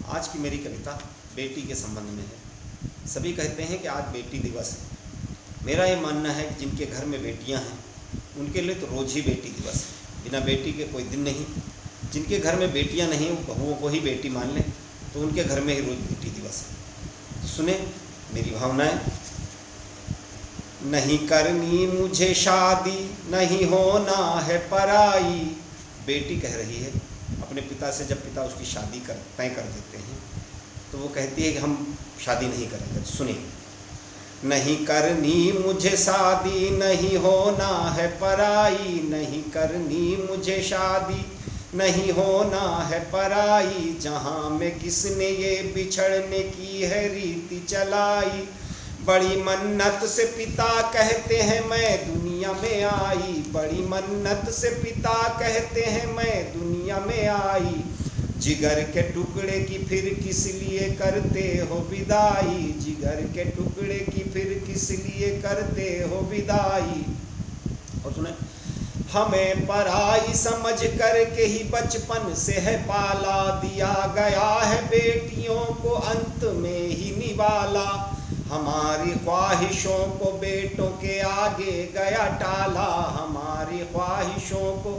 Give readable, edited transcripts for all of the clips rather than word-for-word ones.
आज की मेरी कविता बेटी के संबंध में है। सभी कहते हैं कि आज बेटी दिवस है। मेरा ये मानना है कि जिनके घर में बेटियां हैं उनके लिए तो रोज़ ही बेटी दिवस है, बिना बेटी के कोई दिन नहीं। जिनके घर में बेटियां नहीं, बहुओं को ही बेटी मान लें, तो उनके घर में ही रोज़ बेटी दिवस है। तो सुने मेरी भावनाएं। नहीं करनी मुझे शादी, नहीं होना है पराई। बेटी कह रही है अपने पिता से, जब पिता उसकी शादी तय कर देते हैं तो वो कहती है कि हम शादी नहीं करेंगे। सुनिए, नहीं करनी मुझे शादी, नहीं होना है पराई। नहीं करनी मुझे शादी, नहीं होना है पराई। जहाँ में किसने ये बिछड़ने की है रीति चलाई। बड़ी मन्नत से पिता कहते हैं मैं दुनिया में आई। बड़ी मन्नत से पिता कहते हैं मैं दुनिया में आई। जिगर के टुकड़े की फिर किस लिए करते हो विदाई। जिगर के टुकड़े की फिर किस लिए करते हो विदाई। और सुने, हमें पराई समझ करके ही बचपन से है पाला। दिया गया है बेटियों को अंत में ही निवाला। हमारी ख्वाहिशों को बेटों के आगे गया टाला। हमारी ख्वाहिशों को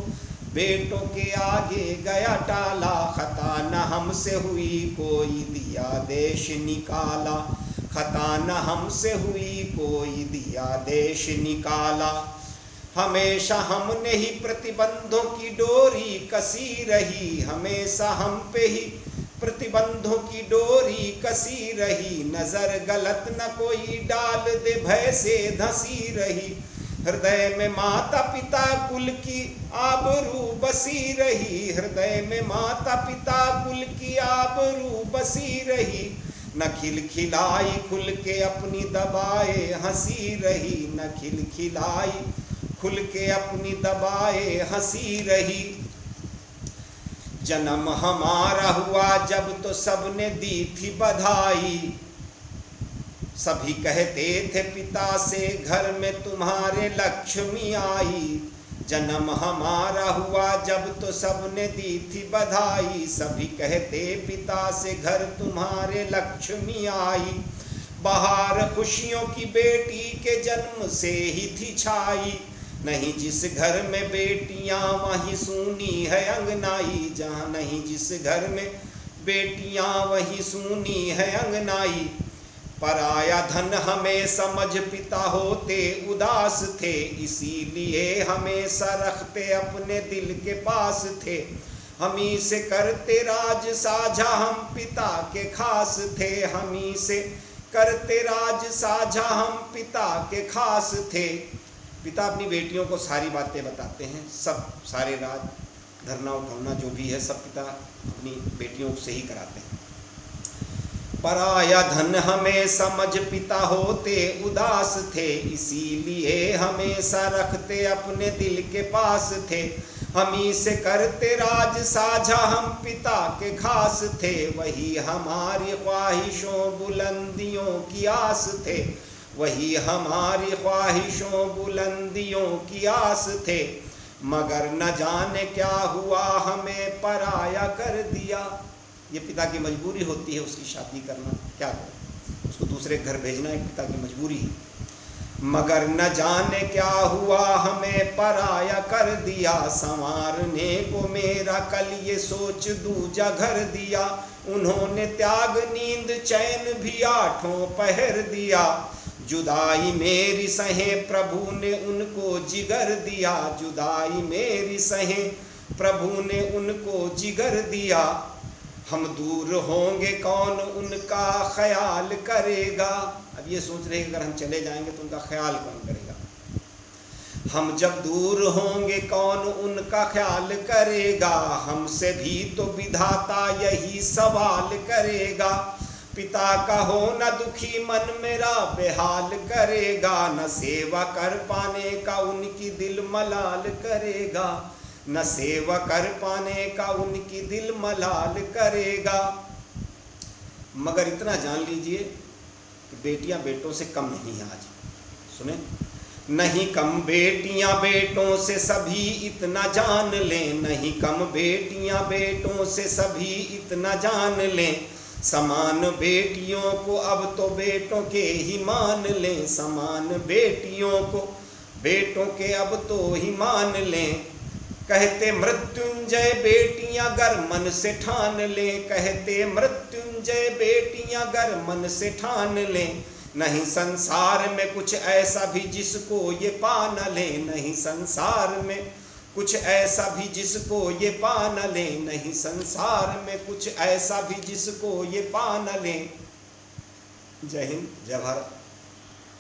बेटों के आगे गया टाला। खता न हमसे हुई कोई दिया देश निकाला। खता न हमसे हुई कोई दिया देश निकाला। हमेशा हमने ही प्रतिबंधों की डोरी कसी रही। हमेशा हम पे ही प्रतिबंधों की डोरी कसी रही। नजर गलत न कोई डाल दे भय से धंसी रही। हृदय में माता पिता कुल की आबरू बसी रही। हृदय में माता पिता कुल की आबरू बसी रही। न खिलखिलाई खुल के अपनी दबाए हंसी रही। न खिलखिलाई खुल के अपनी दबाए हंसी रही। जन्म हमारा हुआ जब तो सबने दी थी बधाई। सभी कहते थे पिता से घर में तुम्हारे लक्ष्मी आई। जन्म हमारा हुआ जब तो सबने दी थी बधाई। सभी कहते पिता से घर तुम्हारे लक्ष्मी आई। बहार खुशियों की बेटी के जन्म से ही थी छाई। नहीं जिस घर में बेटियां वहीं सूनी है अंगनाई। जहाँ नहीं जिस घर में बेटियां वहीं सूनी है अंगनाई। पराया धन हमें समझ पिता होते उदास थे। इसीलिए हमेशा रखते अपने दिल के पास थे। हमी से करते राज साझा हम पिता के खास थे। हमी से करते राज साझा हम पिता के खास थे। पिता अपनी बेटियों को सारी बातें बताते हैं, सब सारे राज धरना उठौना जो भी है सब पिता अपनी बेटियों से ही कराते हैं। पराया धन हमें समझ पिता होते उदास थे। इसीलिए हमेशा रखते अपने दिल के पास थे। हमी से करते राज साझा हम पिता के खास थे। वही हमारी ख्वाहिशों बुलंदियों की आस थे। वही हमारी ख्वाहिशों बुलंदियों की आस थे। मगर न जाने क्या हुआ हमें पराया कर दिया। ये पिता की मजबूरी होती है उसकी शादी करना, क्या करें, उसको दूसरे घर भेजना एक पिता की मजबूरी है। मगर न जाने क्या हुआ हमें पराया कर दिया। संवारने को मेरा कल ये सोच दूजा घर दिया। उन्होंने त्याग नींद चैन भी आठों पहर दिया। जुदाई मेरी सहे प्रभु ने उनको जिगर दिया। जुदाई मेरी सहे प्रभु ने उनको जिगर दिया। हम दूर होंगे कौन उनका ख्याल करेगा। अब ये सोच रहे अगर हम चले जाएंगे तो उनका ख्याल कौन करेगा। हम जब दूर होंगे कौन उनका ख्याल करेगा। हमसे भी तो विधाता यही सवाल करेगा। पिता का हो न दुखी मन मेरा बेहाल करेगा। न सेवा कर पाने का उनकी दिल मलाल करेगा। न सेवा कर पाने का उनकी दिल मलाल करेगा। मगर इतना जान लीजिए कि बेटियां बेटों से कम नहीं हैं आज। सुने, नहीं कम बेटियां बेटों से सभी इतना जान लें, नहीं कम बेटियां बेटों से सभी इतना जान लें, समान बेटियों को अब तो बेटों के ही मान लें, समान बेटियों को बेटों के अब तो ही मान लें। कहते मृत्युंजय बेटियां गर मन से ठान लें, कहते मृत्युंजय बेटियां गर मन से ठान लें, नहीं संसार में कुछ ऐसा भी जिसको ये पा न ले, नहीं संसार में कुछ ऐसा भी जिसको ये पा न ले, नहीं संसार में कुछ ऐसा भी जिसको ये पा न ले। जय हिंद, जय भारत।